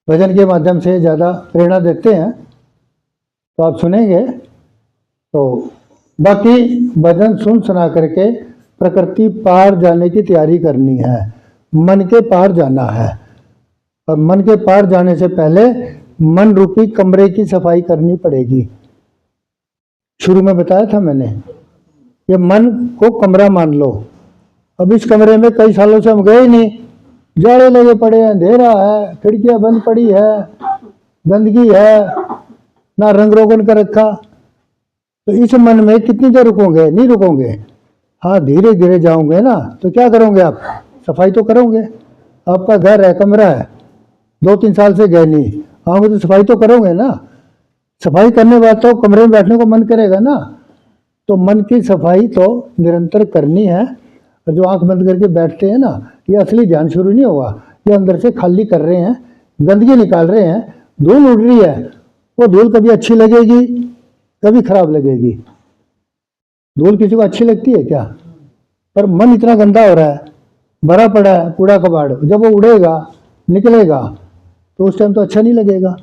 भजन के माध्यम से ज़्यादा प्रेरणा देते हैं, तो आप सुनेंगे। तो बाकी भजन सुन सुना करके प्रकृति पार जाने की तैयारी करनी है, मन के पार जाना है। और मन के पार जाने से पहले मन रूपी कमरे की सफाई करनी पड़ेगी। शुरू में बताया था मैंने, ये मन को कमरा मान लो। अब इस कमरे में कई सालों से हम गए ही नहीं, जाड़े लगे पड़े हैं, अंधेरा है, खिड़कियां बंद पड़ी है, गंदगी है, ना रंग रोगन कर रखा। तो इस मन में कितनी देर रुकोगे? नहीं रुकोगे। हाँ, धीरे धीरे जाओगे ना, तो क्या करोगे आप? सफाई तो करोगे। आपका घर है, कमरा है, 2-3 साल से गए नहीं, आओगे तो सफाई तो करोगे ना। सफाई करने बाद तो कमरे में बैठने को मन करेगा ना। तो मन की सफाई तो निरंतर करनी है। और जो आंख बंद करके बैठते हैं ना, ये असली ध्यान शुरू नहीं होगा। ये अंदर से खाली कर रहे हैं, गंदगी निकाल रहे हैं, धूल उड़ रही है। वो धूल कभी अच्छी लगेगी, कभी खराब लगेगी। धूल किसी को अच्छी लगती है क्या? पर मन इतना गंदा हो रहा है, भरा पड़ा है कूड़ा कबाड़, जब वो उड़ेगा, निकलेगा, तो उस टाइम तो अच्छा नहीं लगेगा।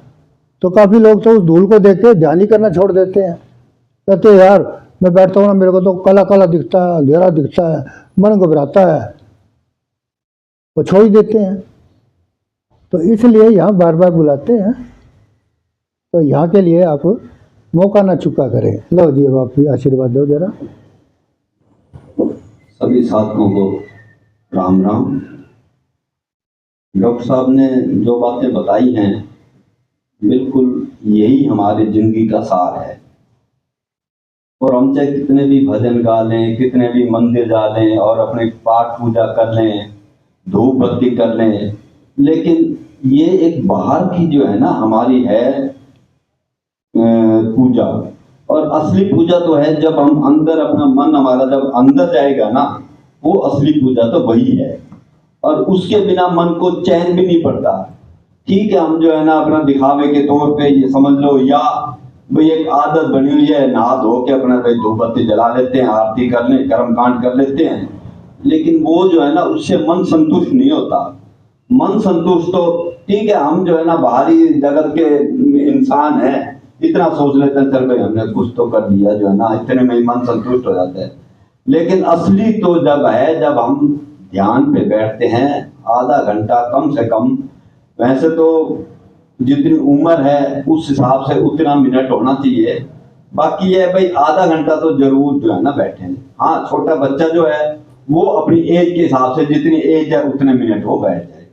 तो काफ़ी लोग तो उस धूल को देख के ध्यान ही करना छोड़ देते हैं। कहते हैं यार मैं बैठता हूँ ना, मेरे को तो काला काला दिखता है, अंधेरा दिखता है, मन घबराता है, वो छोड़ ही देते हैं। तो इसलिए यहाँ बार बार बुलाते हैं। तो यहाँ के लिए आप मौका ना चुका करें। लो जी, अब आप भी आशीर्वाद दो जरा। सभी साथियों को राम राम। डॉक्टर साहब ने जो बातें बताई हैं, बिल्कुल यही हमारी जिंदगी का सार है। और हम चाहे कितने भी भजन गा लें, कितने भी मंदिर जा लें और अपने पाठ पूजा कर लें, धूप बत्ती कर लें, लेकिन ये एक बाहर की जो है ना हमारी है पूजा। और असली पूजा तो है जब हम अंदर, अपना मन हमारा जब अंदर जाएगा ना, वो असली पूजा तो वही है। और उसके बिना मन को चैन भी नहीं पड़ता। ठीक है, हम जो है ना अपना दिखावे के तौर पे ये समझ लो, या भाई एक आदत बनी हुई है, नहा धो के अपना भाई धूप बत्ती जला लेते हैं, आरती कर लें, कर्म कांड कर लेते हैं, लेकिन वो जो है ना उससे मन संतुष्ट नहीं होता। मन संतुष्ट तो ठीक है, हम जो है ना बाहरी जगत के इंसान हैं, इतना सोच लेते हैं चल भाई हमने कुछ तो कर दिया, जो है ना इतने में मन संतुष्ट हो जाता है। लेकिन असली तो जब है, जब हम ध्यान पे बैठते हैं आधा घंटा कम से कम, वैसे तो जितनी उम्र है उस हिसाब से उतना मिनट होना चाहिए। बाकी ये भाई आधा घंटा तो जरूर जो है ना बैठे। हाँ, छोटा बच्चा जो है वो अपनी एज के हिसाब से जितनी एज है उतने मिनट वो बैठ जाए।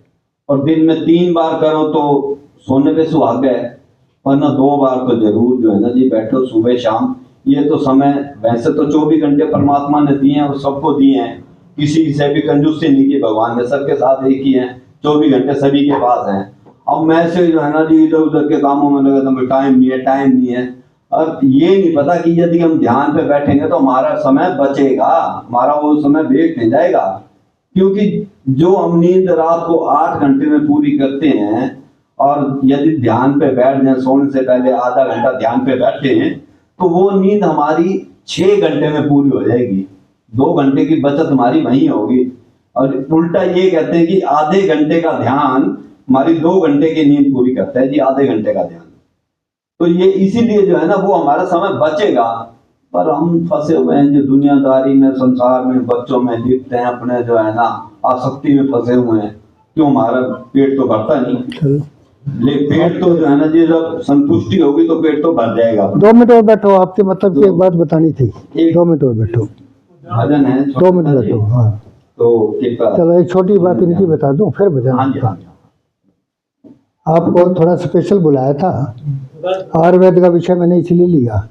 और दिन में 3 बार करो तो सोने पे सुहाग है, वरना 2 बार तो जरूर जो है ना जी बैठो, सुबह शाम। ये तो समय वैसे तो 24 घंटे परमात्मा ने दिए हैं, वो सबको दिए हैं, किसी से भी कंजूसी नहीं की भगवान ने, सबके साथ एक ही है, 24 घंटे सभी के पास हैं। अब मैं से जो है ना जी इधर उधर के कामों में लगा तो टाइम नहीं है, टाइम नहीं है। अब ये नहीं पता कि यदि हम ध्यान पे बैठेंगे तो हमारा समय बचेगा, हमारा वो समय वेस्ट नहीं जाएगा। क्योंकि जो हम नींद रात को 8 घंटे में पूरी करते हैं, और यदि ध्यान पे बैठ जाए, सोने से पहले आधा घंटा ध्यान पे बैठते हैं, तो वो नींद हमारी 6 घंटे में पूरी हो जाएगी। 2 घंटे की बचत हमारी वहीं होगी। और उल्टा ये कहते हैं कि आधे घंटे का ध्यान हमारी 2 घंटे की नींद पूरी करता है जी, आधे घंटे का ध्यान। तो ये इसीलिए जो है ना वो हमारा समय बचेगा। पर हम फंसे हुए हैं जो दुनियादारी में, संसार में, बच्चों में दिखते हैं, अपने जो है ना आसक्ति में फंसे हुए हैं। क्यों? हमारा पेट तो भरता नहीं। लेकिन पेट तो जो है ना जी जब संतुष्टि होगी तो पेट तो भर जाएगा। 2 मिनट और बैठो, आपके मतलब की एक बात बतानी थी। 2 मिनट और बैठो, भजन है 2 मिनट बैठो। हाँ, तो चलो एक छोटी बात इनकी बता दूं, फिर भजन। हाँ जी, हाँ जी। आपको थोड़ा स्पेशल बुलाया था, आयुर्वेद का विषय मैंने इसलिए लिया।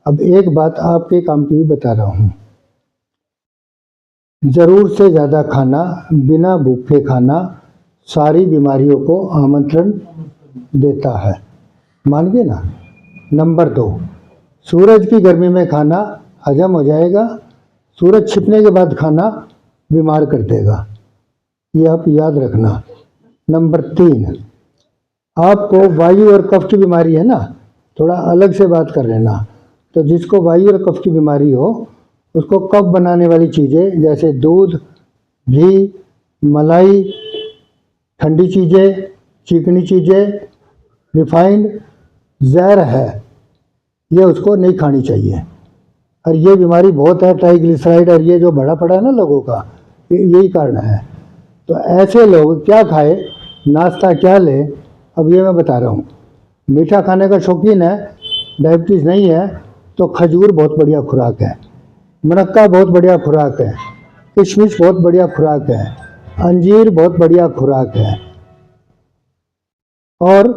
अब एक बात आपके काम की भी बता रहा हूँ। जरूर से ज़्यादा खाना, बिना भूखे खाना सारी बीमारियों को आमंत्रण देता है, मान गए ना। नंबर 2, सूरज की गर्मी में खाना हजम हो जाएगा, सूरज छिपने के बाद खाना बीमार कर देगा, ये आप याद रखना। नंबर 3, आपको वायु और कफ की बीमारी है ना, थोड़ा अलग से बात कर लेना। तो जिसको वायु और कफ की बीमारी हो उसको कफ बनाने वाली चीज़ें जैसे दूध, घी, मलाई, ठंडी चीज़ें, चिकनी चीज़ें, रिफाइंड, जहर है, ये उसको नहीं खानी चाहिए। और ये बीमारी बहुत है, ट्राइग्लिसराइड, और ये जो बड़ा पड़ा है ना लोगों का, यही कारण है। तो ऐसे लोग क्या खाए, नाश्ता क्या ले, अब ये मैं बता रहा हूँ। मीठा खाने का शौकीन है, डायबिटीज़ नहीं है, तो खजूर बहुत बढ़िया खुराक है, मुनक्का बहुत बढ़िया खुराक है, किशमिश बहुत बढ़िया खुराक है, अंजीर बहुत बढ़िया खुराक है। और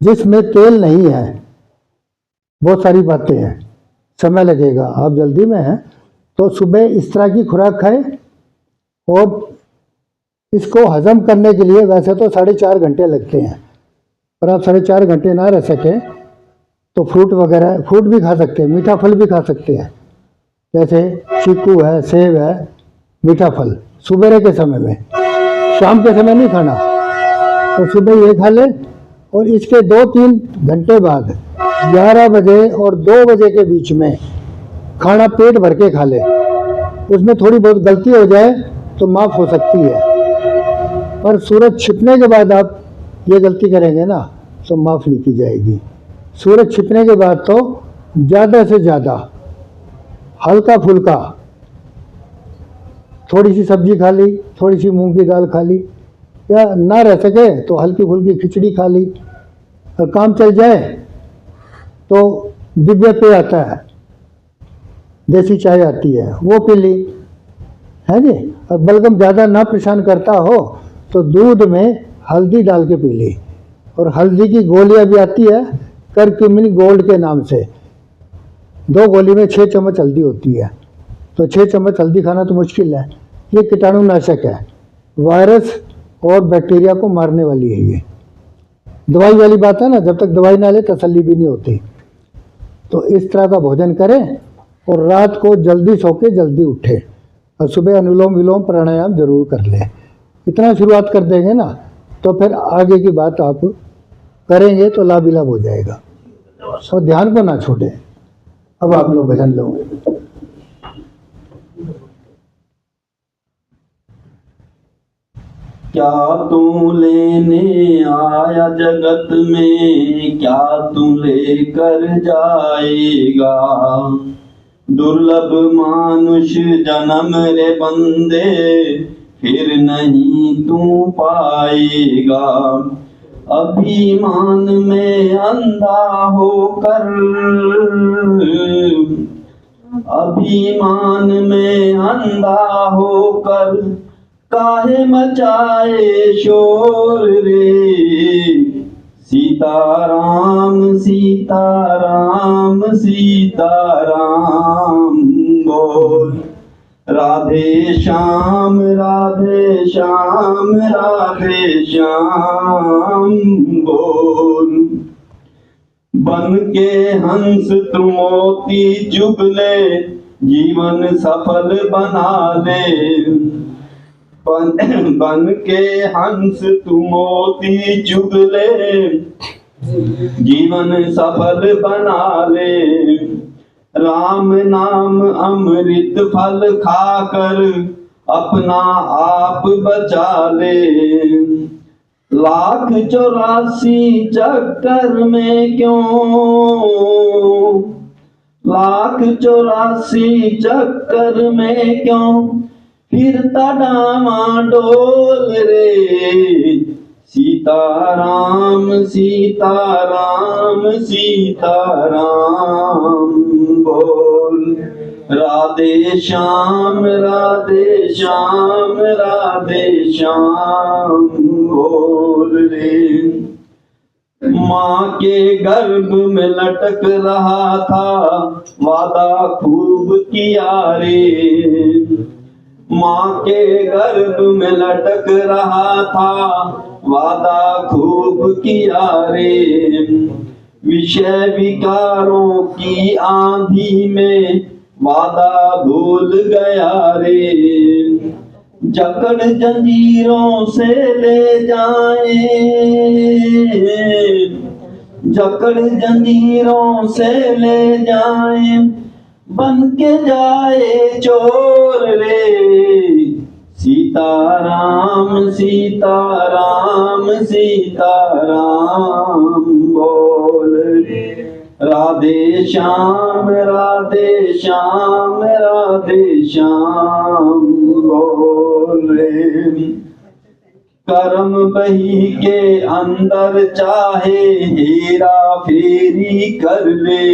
जिसमें तेल नहीं है, बहुत सारी बातें हैं, समय लगेगा, आप जल्दी में हैं, तो सुबह इस तरह की खुराक खाएं। और इसको हजम करने के लिए वैसे तो 4.5 घंटे लगते हैं, पर आप 4.5 घंटे ना रह सकें तो फ्रूट वगैरह, फ्रूट भी खा सकते हैं, मीठा फल भी खा सकते हैं, जैसे चीकू है, सेब है, मीठा फल सुबह के समय में, शाम के समय नहीं खाना। तो सुबह ये खा ले, और इसके 2-3 घंटे बाद 11 बजे और 2 बजे के बीच में खाना पेट भर के खा ले। उसमें थोड़ी बहुत गलती हो जाए तो माफ़ हो सकती है, पर सूरज छिपने के बाद आप ये गलती करेंगे ना तो माफ़ नहीं की जाएगी। सूरज छिपने के बाद तो ज़्यादा से ज़्यादा हल्का फुल्का थोड़ी सी सब्जी खा ली, थोड़ी सी मूंग की दाल खा ली, या ना रह सके तो हल्की फुल्की खिचड़ी खा ली। और काम चल जाए तो दिव्य पेय आता है, देसी चाय आती है, वो पी ली, है जी। और बलगम ज़्यादा ना परेशान करता हो तो दूध में हल्दी डाल के पी ली। और हल्दी की गोलियां भी आती है, करक्यूमिन गोल्ड के नाम से, 2 गोली में 6 चम्मच हल्दी होती है। तो 6 चम्मच हल्दी खाना तो मुश्किल है। ये कीटाणुनाशक है, वायरस और बैक्टीरिया को मारने वाली है। ये दवाई वाली बात है ना, जब तक दवाई ना ले तसल्ली भी नहीं होती। तो इस तरह का भोजन करें, और रात को जल्दी सो के जल्दी उठे, और सुबह अनुलोम विलोम प्राणायाम जरूर कर लें। इतना शुरुआत कर देंगे ना, तो फिर आगे की बात आप करेंगे तो लाभ ही लाभ हो जाएगा। और ध्यान को ना छोड़ें। अब आप लोग भजन लो। क्या तू लेने आया जगत में, क्या तू लेकर जाएगा। दुर्लभ मानुष जन्म रे बंदे, फिर नहीं तू पाएगा। अभिमान में अंधा होकर, अभिमान में अंधा होकर, काहे मचाए शोर रे। सीताराम सीताराम सीताराम बोल। राधे श्याम राधे श्याम राधे श्याम बोल। बन के हंस तू मोती जुगले, जीवन सफल बना ले। बन के हंस तू मोती चुगले, जीवन सफल बना ले। राम नाम अमृत फल खाकर, अपना आप बचा ले। 1,84 चक्कर में क्यों, 1,84 चक्कर में क्यों, फिरता डामाडोल रे। सीताराम सीताराम सीताराम बोल। राधे श्याम राधे श्याम राधे श्याम बोल रे। माँ के गर्भ में लटक रहा था, वादा खूब किया रे। माँ के गर्भ में लटक रहा था, वादा खूब किया रे। विषय विकारों की आंधी में, वादा भूल गया रे। जकड़ जंजीरों से ले जाए, जकड़ जंजीरों से ले जाए, बन के जाए चोर रे। सीताराम सीताराम सीताराम बोल रे, राधे श्याम राधे श्याम राधे श्याम बोल रे। करम बही के अंदर चाहे हेरा फेरी कर ले,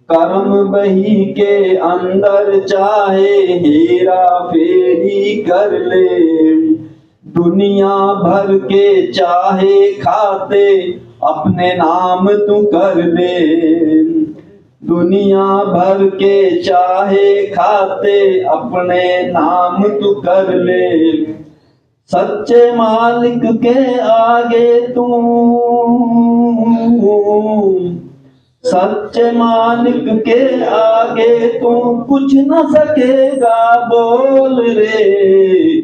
करम बही के अंदर चाहे हेरा फेरी कर ले। दुनिया भर के चाहे खाते अपने नाम तू कर ले, दुनिया भर के चाहे खाते अपने नाम तू कर ले। सच्चे मालिक के आगे तू, सच्चे मालिक के आगे तू कुछ न सकेगा बोल रे।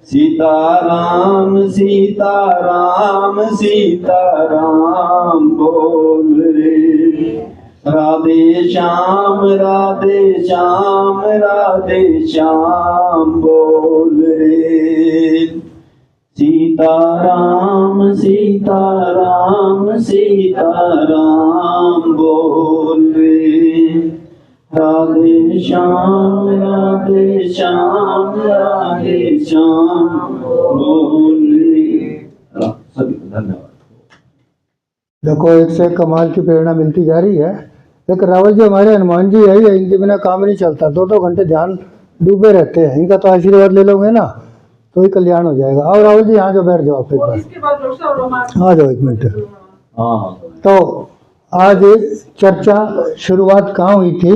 सीताराम सीताराम सीताराम बोल रे, राधे श्याम राधे श्याम राधे श्याम बोल रे। सीताराम सीताराम सीताराम बोल रे, राधे श्याम राधे श्याम राधे श्याम बोल रे। सभी धन्यवाद। देखो, एक से एक कमाल की प्रेरणा मिलती जा रही है। एक रावल जी हमारे हनुमान जी है, इनके बिना काम नहीं चलता। 2-2 घंटे ध्यान डूबे रहते हैं। इनका तो आशीर्वाद ले लोगे ना तो ही कल्याण हो जाएगा। और राहुल जी यहाँ जो बैठ जाओ फिर बस आ जाओ 1 मिनट। तो आज चर्चा शुरुआत कहाँ हुई थी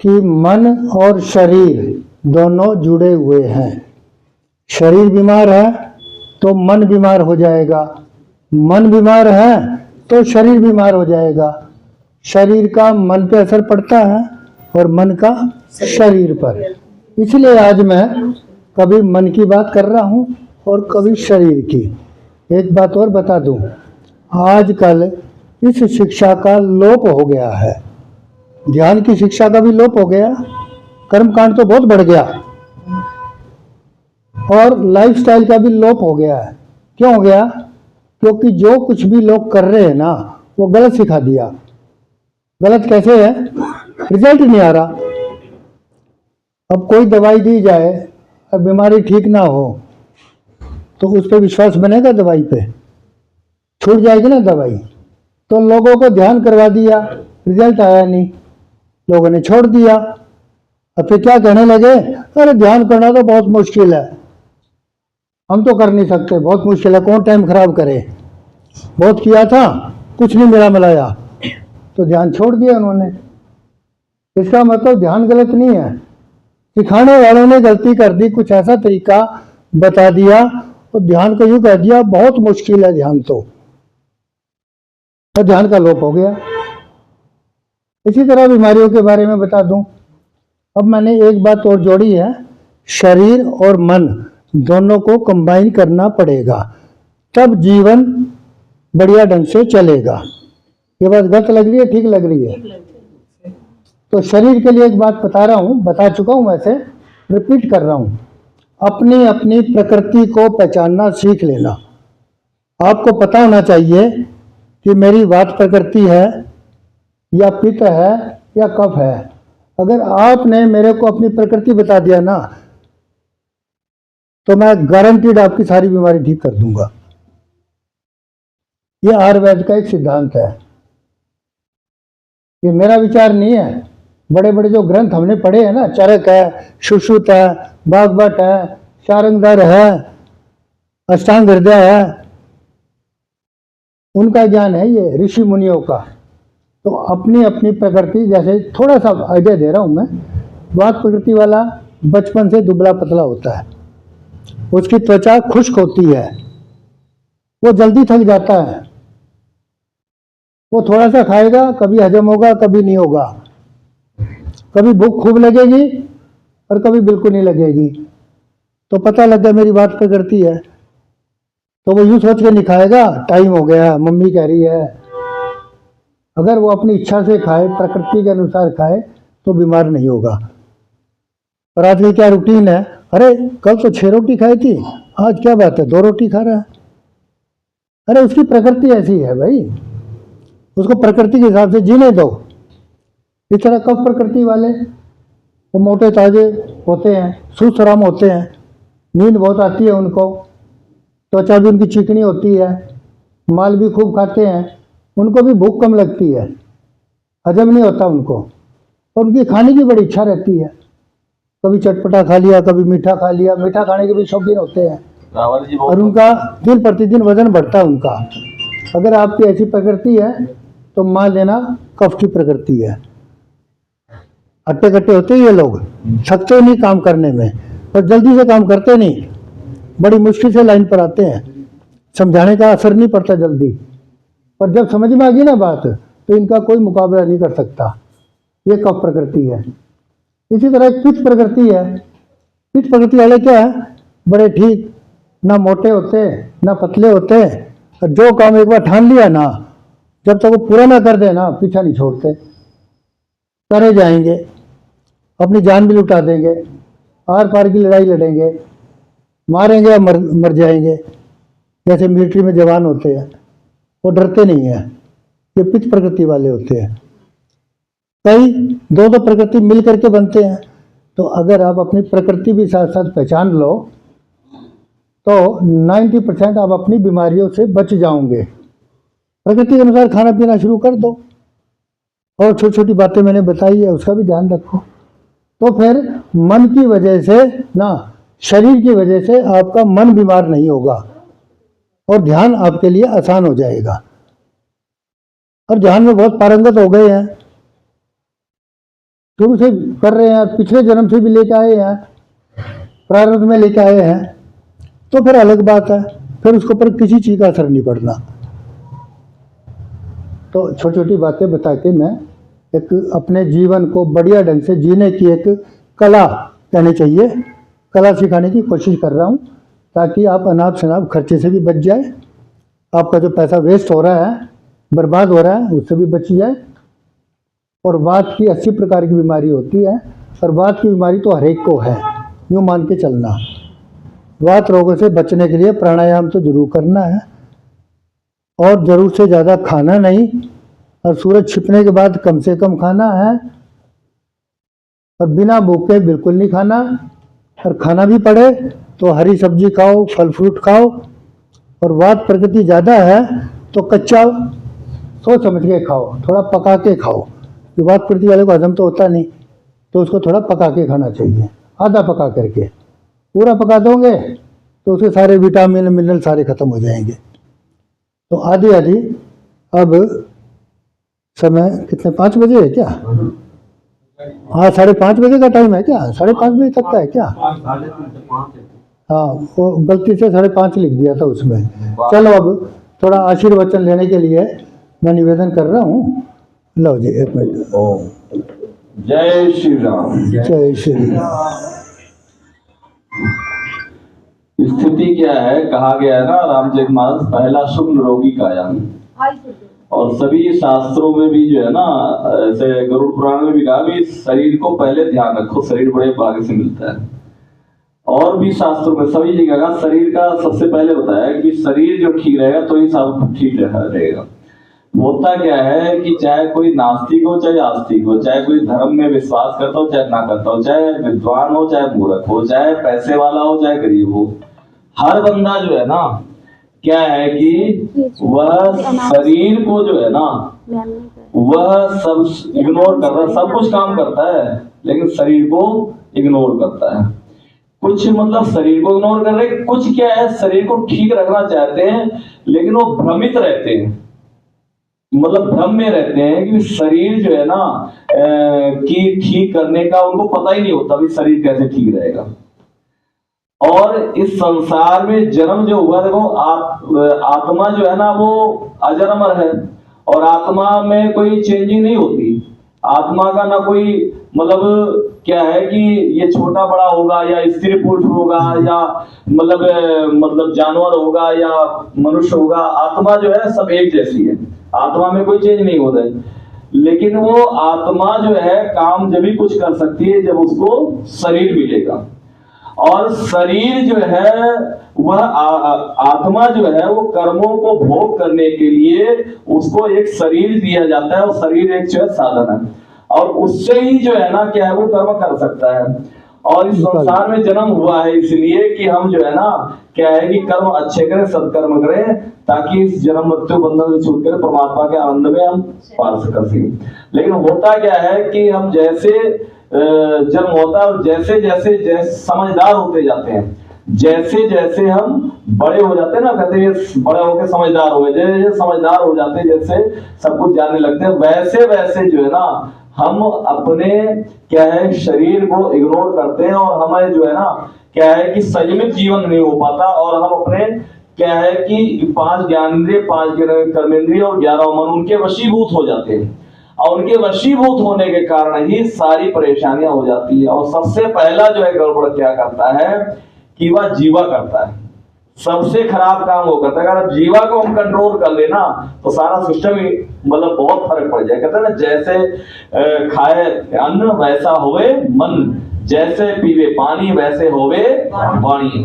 कि मन और शरीर दोनों जुड़े हुए हैं। शरीर बीमार है तो मन बीमार हो जाएगा, मन बीमार है तो शरीर बीमार हो जाएगा। शरीर का मन पे असर पड़ता है और मन का शरीर पर। इसलिए आज मैं कभी मन की बात कर रहा हूँ और कभी शरीर की। एक बात और बता दूँ, आजकल इस शिक्षा का लोप हो गया है। ध्यान की शिक्षा का भी लोप हो गया, कर्मकांड तो बहुत बढ़ गया और लाइफस्टाइल का भी लोप हो गया है। क्यों हो गया? क्योंकि जो कुछ भी लोग कर रहे हैं ना वो गलत सिखा दिया। गलत कैसे है? रिजल्ट नहीं आ रहा। अब कोई दवाई दी जाए और बीमारी ठीक ना हो तो उस पर विश्वास बनेगा? दवाई पे छूट जाएगी ना दवाई। तो लोगों को ध्यान करवा दिया, रिजल्ट आया नहीं, लोगों ने छोड़ दिया। अब फिर क्या कहने लगे, अरे ध्यान करना तो बहुत मुश्किल है, हम तो कर नहीं सकते, बहुत मुश्किल है, कौन टाइम खराब करे, बहुत किया था कुछ नहीं मिला मिलाया, तो ध्यान छोड़ दिया उन्होंने। इसका मतलब ध्यान गलत नहीं है, सिखाने वालों ने गलती कर दी, कुछ ऐसा तरीका बता दिया और ध्यान को यूं कह दिया बहुत मुश्किल है ध्यान, तो ध्यान का लोप हो गया। इसी तरह बीमारियों के बारे में बता दूं। अब मैंने एक बात और जोड़ी है, शरीर और मन दोनों को कंबाइन करना पड़ेगा, तब जीवन बढ़िया ढंग से चलेगा। ये बात गलत लग रही है, ठीक लग रही है? तो शरीर के लिए एक बात बता रहा हूँ, बता चुका हूँ, वैसे रिपीट कर रहा हूँ। अपनी अपनी प्रकृति को पहचानना सीख लेना। आपको पता होना चाहिए कि मेरी वात प्रकृति है या पित्त है या कफ है। अगर आपने मेरे को अपनी प्रकृति बता दिया ना तो मैं गारंटीड आपकी सारी बीमारी ठीक कर दूंगा। ये आयुर्वेद का एक सिद्धांत है, ये मेरा विचार नहीं है। बड़े बड़े जो ग्रंथ हमने पढ़े हैं ना, चरक है, सुश्रुत है, भागवत है, शारंगधर है, अष्टांग हृदय है, उनका ज्ञान है ये, ऋषि मुनियों का। तो अपनी अपनी प्रकृति, जैसे थोड़ा सा आइडिया दे रहा हूं मैं। वात प्रकृति वाला बचपन से दुबला पतला होता है, उसकी त्वचा खुश्क होती है, वो जल्दी थक जाता है, वो थोड़ा सा खाएगा कभी हजम होगा कभी नहीं होगा, कभी भूख खूब लगेगी और कभी बिल्कुल नहीं लगेगी। तो पता लग गया मेरी बात प्रकृति है, तो वो यूं सोच के नहीं खाएगा टाइम हो गया मम्मी कह रही है। अगर वो अपनी इच्छा से खाए, प्रकृति के अनुसार खाए, तो बीमार नहीं होगा। और आजकल क्या रूटीन है, अरे कल तो 6 रोटी खाई थी, आज क्या बात है 2 रोटी खा रहा है। अरे उसकी प्रकृति ऐसी है भाई, उसको प्रकृति के हिसाब से जीने दो। इस तरह कफ प्रकृति वाले वो मोटे ताजे होते हैं, सुस्त आराम होते हैं, नींद बहुत आती है उनको, त्वचा भी उनकी चिकनी होती है, माल भी खूब खाते हैं, उनको भी भूख कम लगती है, हजम नहीं होता उनको, और उनकी खाने की बड़ी इच्छा रहती है। कभी चटपटा खा लिया, कभी मीठा खा लिया, मीठा खाने के भी शौकीन होते हैं, और उनका दिन प्रतिदिन वजन बढ़ता है उनका। अगर आपकी ऐसी प्रकृति है तो मान लेना कफ की प्रकृति है। हट्टे कट्टे होते हैं ये लोग, थकते नहीं काम करने में, पर जल्दी से काम करते नहीं, बड़ी मुश्किल से लाइन पर आते हैं, समझाने का असर नहीं पड़ता जल्दी, पर जब समझ में आ गई ना बात तो इनका कोई मुकाबला नहीं कर सकता। ये कफ प्रकृति है। इसी तरह एक पित्त प्रकृति है। पित्त प्रकृति वाले क्या है, बड़े ठीक, ना मोटे होते ना पतले होते, और जो काम एक बार ठान लिया ना, जब तक वो पूरा ना कर दे ना पीछा नहीं छोड़ते, करे जाएंगे, अपनी जान भी लुटा देंगे, आर पार की लड़ाई लड़ेंगे, मारेंगे या मर जाएंगे। जैसे मिलिट्री में जवान होते हैं, वो डरते नहीं हैं, ये पित्त प्रकृति वाले होते हैं। कई दो प्रकृति मिल करके बनते हैं। तो अगर आप अपनी प्रकृति भी साथ साथ पहचान लो तो 90% आप अपनी बीमारियों से बच जाओगे। प्रकृति के अनुसार खाना पीना शुरू कर दो, और छोटी छोटी बातें मैंने बताई है उसका भी ध्यान रखो, तो फिर मन की वजह से ना, शरीर की वजह से आपका मन बीमार नहीं होगा, और ध्यान आपके लिए आसान हो जाएगा। और ध्यान में बहुत पारंगत हो गए हैं, शुरू से कर रहे हैं, पिछले जन्म से भी लेके आए हैं, प्रारब्ध में लेके आए हैं, तो फिर अलग बात है, फिर उसके ऊपर किसी चीज का असर नहीं पड़ना। तो छोटी छोटी बातें बता के मैं एक अपने जीवन को बढ़िया ढंग से जीने की एक कला कहनी चाहिए, कला सिखाने की कोशिश कर रहा हूँ, ताकि आप अनाप शनाप खर्चे से भी बच जाए, आपका जो पैसा वेस्ट हो रहा है, बर्बाद हो रहा है, उससे भी बच जाए। और वात की 80 प्रकार की बीमारी होती है, और वात की बीमारी तो हर एक को है, यूँ मान के चलना। वात रोगों से बचने के लिए प्राणायाम तो जरूर करना है, और जरूर से ज़्यादा खाना नहीं, और सूरज छिपने के बाद कम से कम खाना है, और बिना भूखे बिल्कुल नहीं खाना, और खाना भी पड़े तो हरी सब्जी खाओ, फल फ्रूट खाओ। और वात प्रकृति ज़्यादा है तो कच्चा सोच समझ के खाओ, थोड़ा पका के खाओ। कि वात प्रकृति वाले को हजम तो होता नहीं, तो उसको थोड़ा पका के खाना चाहिए, आधा पका करके। पूरा पका दोगे तो उसके सारे विटामिन मिनरल सारे खत्म हो जाएंगे। तो आधी आधी, अब समय कितने, 5 बजे है क्या? हाँ, 5:30 बजे का टाइम है क्या? 5:30 बजे तक का है क्या? हाँ, वो गलती से 5:30 लिख दिया था उसमें। चलो अब थोड़ा आशीर्वचन लेने के लिए मैं निवेदन कर रहा हूँ। लो जी, 1 मिनट। जय श्री राम। जय श्री राम। स्थिति क्या है, कहा गया है ना रामचरितमानस, पहला शुक्ल रोगी कायाम। और सभी शास्त्रों में भी जो है ना, ऐसे गरुड़ पुराण में भी कहा भी शरीर को पहले ध्यान रखो, शरीर बड़े भाग्य से मिलता है। और भी शास्त्रों में सभी जगह का शरीर का सबसे पहले बताया कि शरीर जो ठीक रहेगा तो ही सब ठीक रहेगा। होता क्या है कि चाहे कोई नास्तिक हो चाहे आस्तिक हो, चाहे कोई धर्म में विश्वास करता हो चाहे ना करता हो, चाहे विद्वान हो चाहे मूर्ख हो, चाहे पैसे वाला हो चाहे गरीब हो, हर बंदा जो है ना, क्या है कि वह शरीर को जो है ना, वह सब इग्नोर कर रहा है। सब कुछ काम करता है लेकिन शरीर को इग्नोर करता है। कुछ मतलब शरीर को इग्नोर कर रहे, कुछ क्या है शरीर को ठीक रखना चाहते हैं लेकिन वो भ्रमित रहते हैं, मतलब भ्रम में रहते हैं कि शरीर जो है ना कि ठीक करने का उनको पता ही नहीं होता भी शरीर कैसे ठीक रहेगा। और इस संसार में जन्म जो हुआ, देखो आत्मा जो है ना वो अजर अमर है, और आत्मा में कोई चेंजिंग नहीं होती। आत्मा का ना कोई मतलब क्या है कि ये छोटा बड़ा होगा या स्त्री पुरुष होगा या मतलब जानवर होगा या मनुष्य होगा, आत्मा जो है सब एक जैसी है, आत्मा में कोई चेंज नहीं होता है। लेकिन वो आत्मा जो है काम जब भी कुछ कर सकती है जब उसको शरीर मिलेगा। और शरीर जो है वह आत्मा जो है वो कर्मों को भोग करने के लिए उसको एक शरीर दिया जाता है, और शरीर एक जो है साधन है, और उससे ही जो है ना क्या है वो कर्म कर सकता है। और इस संसार में जन्म हुआ है इसलिए कि हम जो है ना क्या है कि कर्म अच्छे करें, सत्कर्म करें, ताकि इस जन्म मृत्यु बंधन से छूट कर परमात्मा के आनंद में हम पार कर सकें। लेकिन होता क्या है कि हम जैसे जन्म होता है और जैसे जैसे समझदार होते जाते हैं, जैसे जैसे हम बड़े हो जाते हैं ना, कहते हैं बड़े होके समझदार हो गए, जैसे जैसे समझदार हो जाते हैं, जैसे सब कुछ जानने लगते हैं, वैसे वैसे जो है ना हम अपने क्या है शरीर को इग्नोर करते हैं, और हमें जो है ना क्या है कि संयमित जीवन नहीं हो पाता, और हम अपने क्या है कि 5 ज्ञानेंद्रिय, 5 कर्मेंद्रिय और 11 मन उनके वशीभूत हो जाते हैं, और उनके वशीभूत होने के कारण ही सारी परेशानियां हो जाती है। और सबसे पहला जो है गड़बड़ क्या करता है कि वह जीवा करता है, सबसे खराब काम वो करता है। अगर जीवा को हम कंट्रोल कर लेना तो सारा सिस्टम ही मतलब बहुत फर्क पड़ जाए। कहते हैं ना जैसे खाए अन्न वैसा होवे मन, जैसे पीवे पानी वैसे होवे वाणी।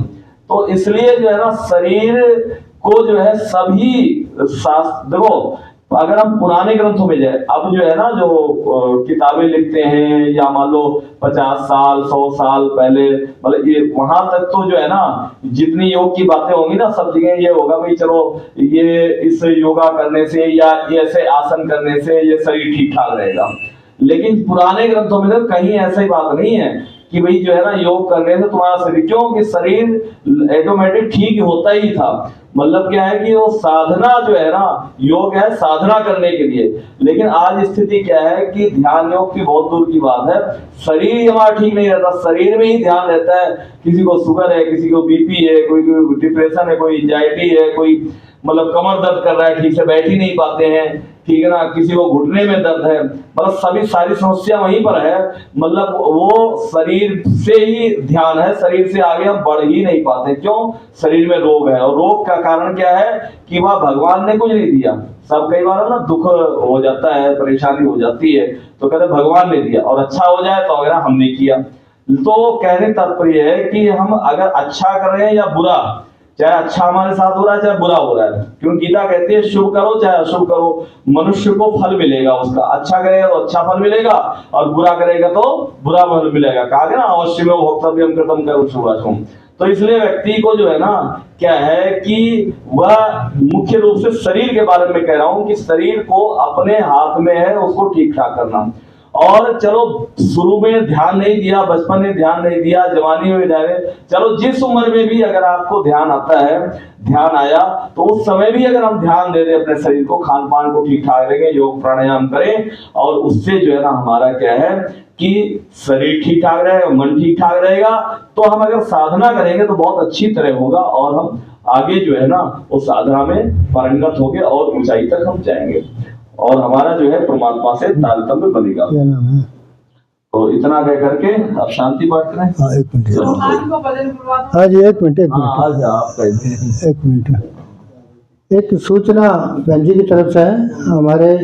तो इसलिए जो है ना शरीर को जो है सभी शास्त्र, देखो अगर हम पुराने ग्रंथों में जाए, अब जो है ना जो किताबें लिखते हैं या मान लो 50 साल 100 साल पहले, मतलब ये वहां तक तो जो है ना जितनी योग की बातें होंगी ना सब जगह ये होगा भाई चलो ये इस योगा करने से या ऐसे आसन करने से ये शरीर ठीक ठाक रहेगा। लेकिन पुराने ग्रंथों में तो कहीं ऐसी बात नहीं है कि भाई जो है ना योग करने से तुम्हारा शरीर, क्योंकि शरीर ऑटोमेटिक ठीक होता ही था। मतलब क्या है कि वो साधना जो है ना, योग है साधना करने के लिए। लेकिन आज स्थिति क्या है कि ध्यान योग की बहुत दूर की बात है, शरीर हमारा ठीक नहीं रहता, शरीर में ही ध्यान रहता है। किसी को शुगर है, किसी को बीपी है, कोई डिप्रेशन है, कोई एंजाइटी है, कोई मतलब कमर दर्द कर रहा है, ठीक से बैठ ही नहीं पाते हैं, ठीक है ना, किसी को घुटने में दर्द है, मतलब सभी सारी समस्या वहीं पर है। मतलब वो शरीर से ही ध्यान है, शरीर से आगे हम बढ़ ही नहीं पाते। क्यों? शरीर में रोग है, और रोग का कारण क्या है कि वह भगवान ने कुछ नहीं दिया। सब कई बार ना दुख हो जाता है, परेशानी हो जाती है, तो कहते भगवान ने दिया, और अच्छा हो जाए तो अगर हमने किया। तो कहने तात्पर्य है कि हम अगर अच्छा कर रहे हैं या बुरा, चाहे अच्छा हमारे साथ हो रहा है चाहे बुरा हो रहा है, क्योंकि गीता कहती है शुभ करो चाहे अशुभ करो, मनुष्य को फल मिलेगा उसका। अच्छा करेगा तो अच्छा फल मिलेगा, और बुरा करेगा तो बुरा फल मिलेगा। कहा गया ना अवश्य में भोक्तव्यम कृतम करो शुभाशुभम। तो इसलिए व्यक्ति को जो है ना क्या है कि वह मुख्य रूप से शरीर के बारे में कह रहा हूं कि शरीर को अपने हाथ में है उसको ठीक ठाक करना। और चलो शुरू में ध्यान नहीं दिया, बचपन में ध्यान नहीं दिया, जवानी में ध्यान, चलो जिस उम्र में भी अगर आपको ध्यान आता है, ध्यान आया, तो उस समय भी अगर हम ध्यान दे दें अपने शरीर को, खान पान को ठीक ठाक रखें, योग प्राणायाम करें, और उससे जो है ना हमारा क्या है कि शरीर ठीक ठाक रहेगा, मन ठीक ठाक रहेगा, तो हम अगर साधना करेंगे तो बहुत अच्छी तरह होगा, और हम आगे जो है ना उस साधना में पारंगत होंगे और ऊंचाई तक हम जाएंगे, और हमारा जो है परमात्मा से तारतम्य बनेगा। क्या नाम है? तो इतना कह करके अब शांति पाठ करें। हाँ एक मिनट, हाँ जी एक मिनट, एक मिनट, आज आप कहें। एक मिनट। एक सूचना बहन जी की तरफ से है, हमारे